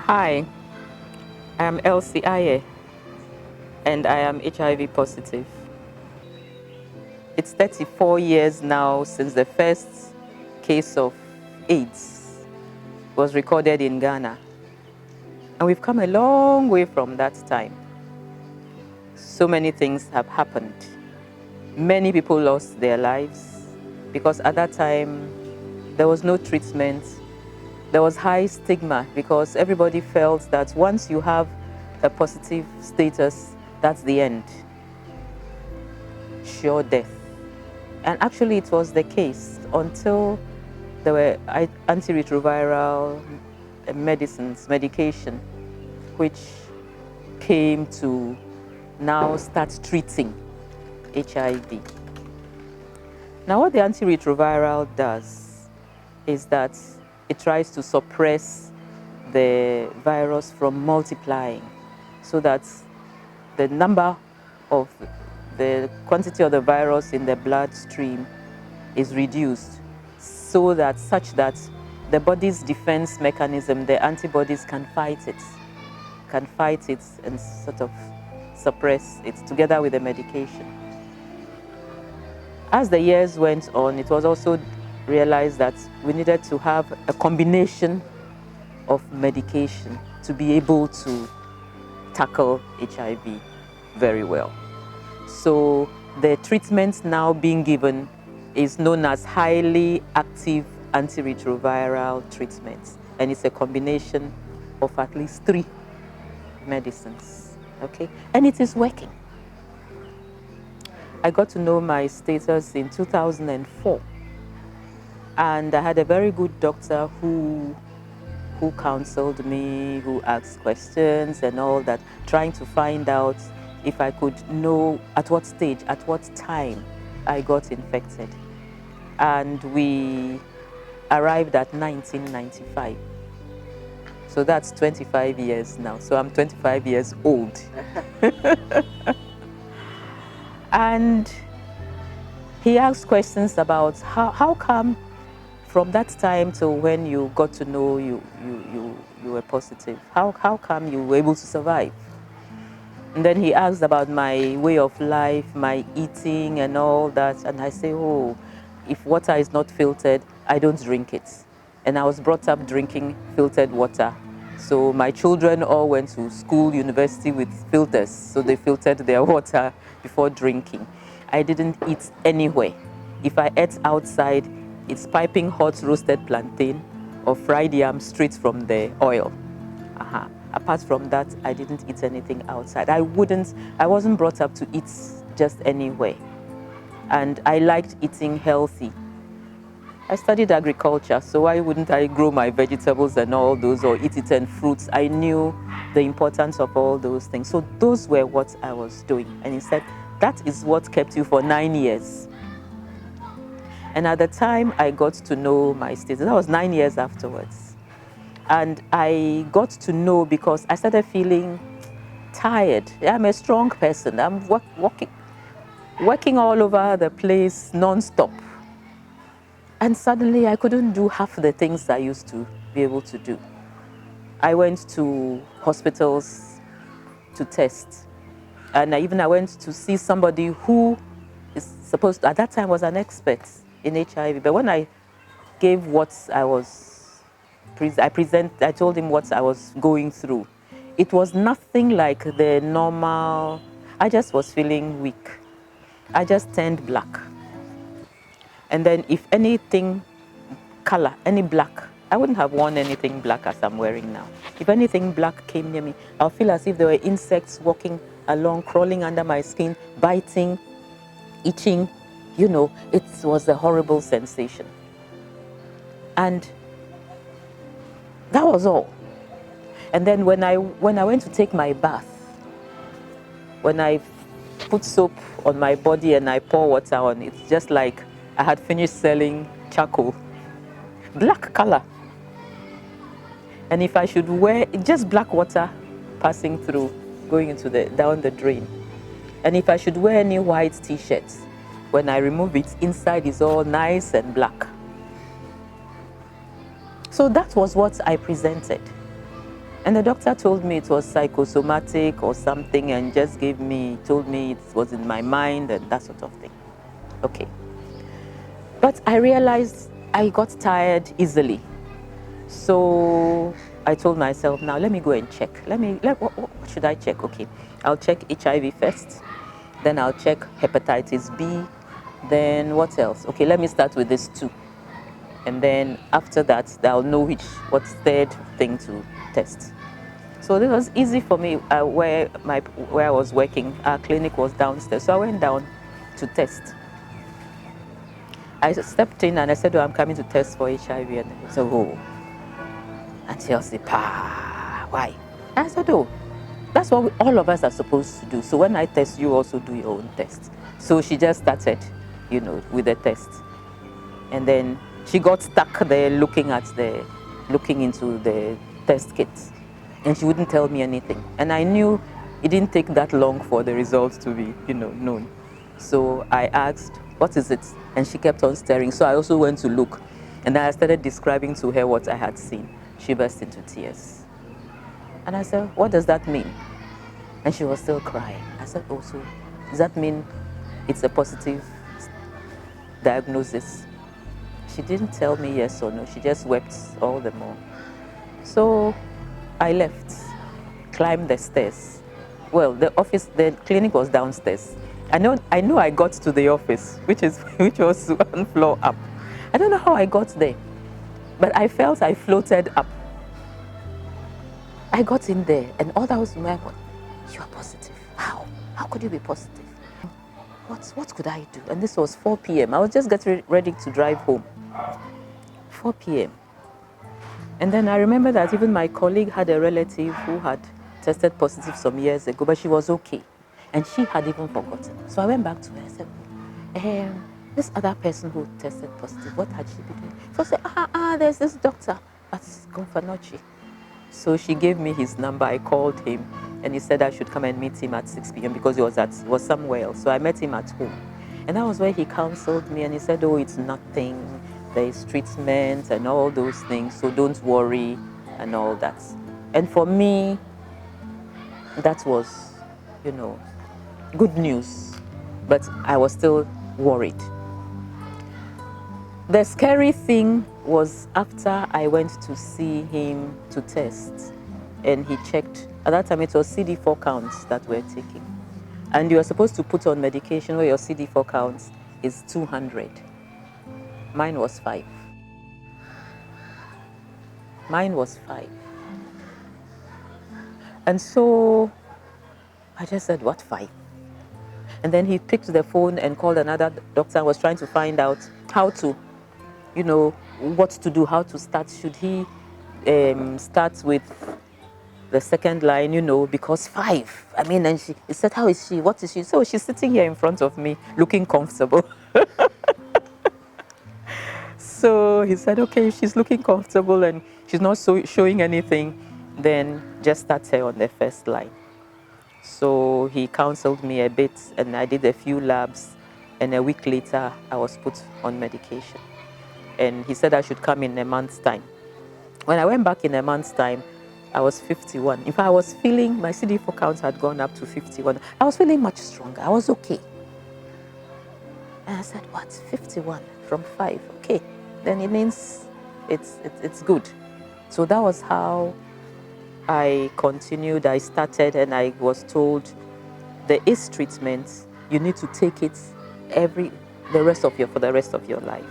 Hi, I am Elsie Aryeh and I am HIV positive. It's 34 years now since the first case of AIDS was recorded in Ghana. And we've come a long way from that time. So many things have happened. Many people lost their lives because at that time there was no treatment. There was high stigma because everybody felt that once you have a positive status, that's the end. Sure death. And actually it was the case until there were antiretroviral medication, which came to now start treating HIV. Now what the antiretroviral does is that it tries to suppress the virus from multiplying so that the number of the quantity of the virus in the bloodstream is reduced so that such that the body's defense mechanism, the antibodies can fight it and sort of suppress it together with the medication. As the years went on, it was also realized that we needed to have a combination of medication to be able to tackle HIV very well. So the treatment now being given is known as highly active antiretroviral treatments, and it's a combination of at least 3 medicines, okay? And it is working. I got to know my status in 2004, and I had a very good doctor who counseled me, who asked questions and all that, trying to find out if I could know at what stage, at what time I got infected. And we arrived at 1995. So that's 25 years now. So I'm 25 years old. And he asked questions about how come from that time till when you got to know you were positive, how come you were able to survive? And then he asked about my way of life, my eating and all that. And I say, oh, if water is not filtered, I don't drink it. And I was brought up drinking filtered water. So my children all went to school, university with filters. So they filtered their water before drinking. I didn't eat anywhere. If I ate outside, it's piping hot roasted plantain or fried yam straight from the oil. Apart from that, I didn't eat anything outside. I wasn't brought up to eat just anywhere. And I liked eating healthy. I studied agriculture, so why wouldn't I grow my vegetables and all those, or eat it and fruits? I knew the importance of all those things. So those were what I was doing. And he said, that is what kept you for 9 years. And at the time I got to know my status, that was 9 years afterwards. And I got to know because I started feeling tired. I'm a strong person. I'm working all over the place non-stop. And suddenly I couldn't do half the things I used to be able to do. I went to hospitals to test. And I went to see somebody who is supposed to, at that time, was an expert in HIV. But when I gave what I told him what I was going through. It was nothing like the normal. I just was feeling weak. I just turned black. And then if anything color, any black, I wouldn't have worn anything black as I'm wearing now. If anything black came near me, I'll feel as if there were insects walking along, crawling under my skin, biting, itching. You know, it was a horrible sensation. And that was all. And then when I went to take my bath, when I put soap on my body and I pour water on it, it's just like I had finished selling charcoal, black color. And if I should wear just black water passing through, going into down the drain, and if I should wear any white t-shirts, when I remove it, inside is all nice and black. So that was what I presented. And the doctor told me it was psychosomatic or something, and just told me it was in my mind and that sort of thing. Okay. But I realized I got tired easily. So I told myself, now let me go and check. What should I check? Okay, I'll check HIV first. Then I'll check hepatitis B. Then what else? Okay, let me start with these two. And then after that, I'll know what's third thing to test. So this was easy for me. Where I was working, our clinic was downstairs. So I went down to test. I stepped in and I said, oh, I'm coming to test for HIV. And they said, oh. And Elsie, why? I said, oh, that's what all of us are supposed to do. So when I test, you also do your own test. So she just started, with the test. And then she got stuck there looking into the test kits. And she wouldn't tell me anything. And I knew it didn't take that long for the results to be, known. So I asked, what is it? And she kept on staring. So I also went to look. And then I started describing to her what I had seen. She burst into tears. And I said, what does that mean? And she was still crying. I said, oh, so does that mean it's a positive diagnosis? She didn't tell me yes or no. She just wept all the more. So I left, climbed the stairs. Well, the clinic was downstairs. I know I got to the office, which was 1 floor up. I don't know how I got there, but I felt I floated up. I got in there, and all that was in my mind, you are positive. How? How could you be positive? What could I do? And this was 4 p.m. I was just getting ready to drive home. 4 p.m. And then I remember that even my colleague had a relative who had tested positive some years ago, but she was okay. And she had even forgotten. So I went back to her and said, this other person who tested positive, what had she been doing? So I said, there's this doctor at Gonfanochi. So she gave me his number. I called him, and he said I should come and meet him at 6 p.m. because he was somewhere else. So I met him at home. And that was where he counseled me, and he said, oh, it's nothing. There is treatment and all those things, so don't worry and all that. And for me, that was, good news, but I was still worried. The scary thing was after I went to see him to test, and he checked. At that time, it was CD4 counts that we're taking. And you are supposed to put on medication where your CD4 counts is 200. Mine was 5. Mine was 5. And so I just said, what 5? And then he picked the phone and called another doctor and was trying to find out how to, what to do, how to start. Should he start with the second line, because 5. I mean, and he said, how is she? What is she? So she's sitting here in front of me, looking comfortable. So he said, okay, if she's looking comfortable and she's not showing anything, then just start her on the first line. So he counseled me a bit, and I did a few labs, and a week later, I was put on medication. And he said I should come in a month's time. When I went back in a month's time, I was 51. In fact, I was feeling, my CD4 counts had gone up to 51. I was feeling much stronger. I was okay. And I said, what, 51 from 5? Okay, then it means it's good. So that was how I continued. I started, and I was told there is treatment. You need to take it for the rest of your life.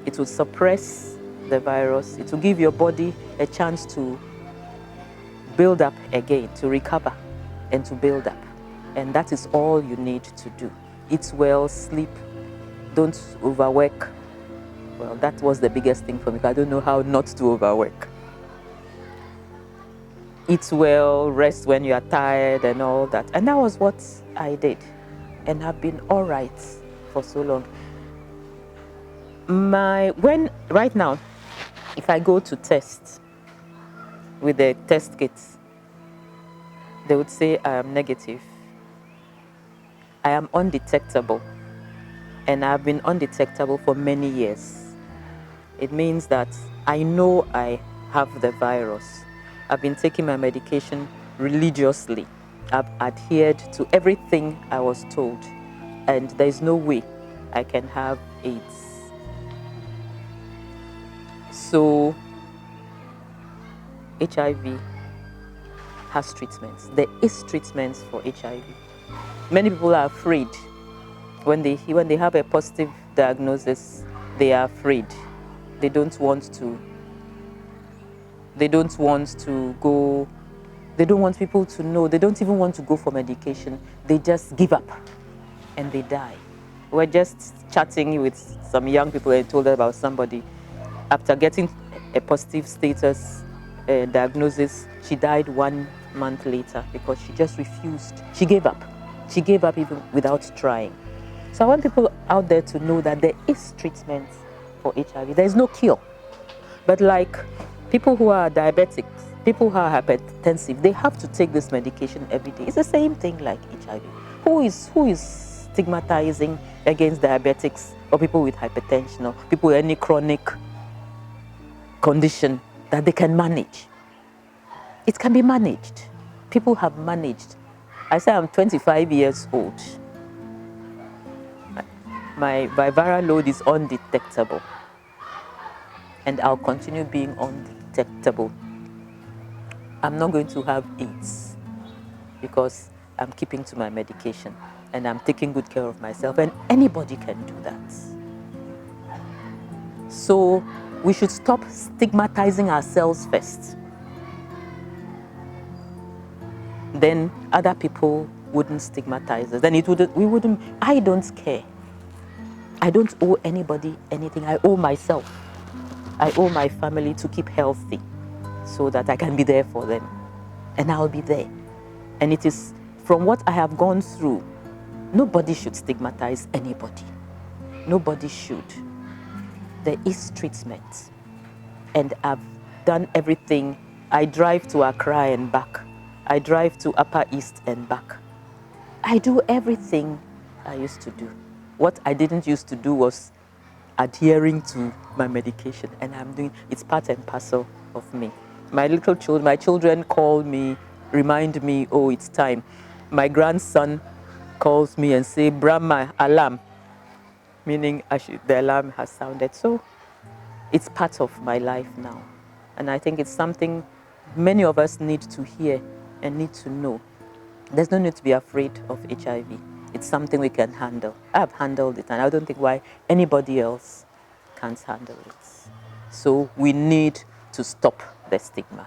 It will suppress the virus. It will give your body a chance to build up again, to recover and to build up. And that is all you need to do. Eat well, sleep, don't overwork. Well, that was the biggest thing for me. I don't know how not to overwork. Eat well, rest when you are tired and all that. And that was what I did. And I've been all right for so long. Right now, if I go to test with the test kits, they would say I am negative. I am undetectable. And I've been undetectable for many years. It means that I know I have the virus, I've been taking my medication religiously. I've adhered to everything I was told, and there's no way I can have AIDS. So HIV has treatments. There is treatments for HIV. Many people are afraid when they have a positive diagnosis. They are afraid. They don't want to go. They don't want people to know. They don't even want to go for medication. They just give up and they die. We're just chatting with some young people and told them about somebody. After getting a positive status diagnosis, she died 1 month later because she just refused. She gave up. She gave up even without trying. So I want people out there to know that there is treatment for HIV. There is no cure. But like people who are diabetics, people who are hypertensive, they have to take this medication every day. It's the same thing like HIV. Who is stigmatizing against diabetics or people with hypertension or people with any chronic condition that they can manage? It can be managed. People have managed. I say I'm 25 years old. My viral load is undetectable, and I'll continue being undetectable. I'm not going to have AIDS because I'm keeping to my medication and I'm taking good care of myself, and anybody can do that. So we should stop stigmatizing ourselves first. Then other people wouldn't stigmatize us. Then we wouldn't, I don't care. I don't owe anybody anything. I owe myself. I owe my family to keep healthy so that I can be there for them. And I'll be there. And it is from what I have gone through. Nobody should stigmatize anybody. Nobody should. There is treatment. And I've done everything. I drive to Accra and back. I drive to Upper East and back. I do everything I used to do. What I didn't used to do was adhering to my medication, and I'm doing it's part and parcel of me. My children call me, remind me, oh, it's time. My grandson calls me and say, Brahma, alarm, meaning the alarm has sounded. So it's part of my life now. And I think it's something many of us need to hear and need to know. There's no need to be afraid of HIV. It's something we can handle. I've handled it, and I don't think why anybody else can't handle it. So we need to stop the stigma.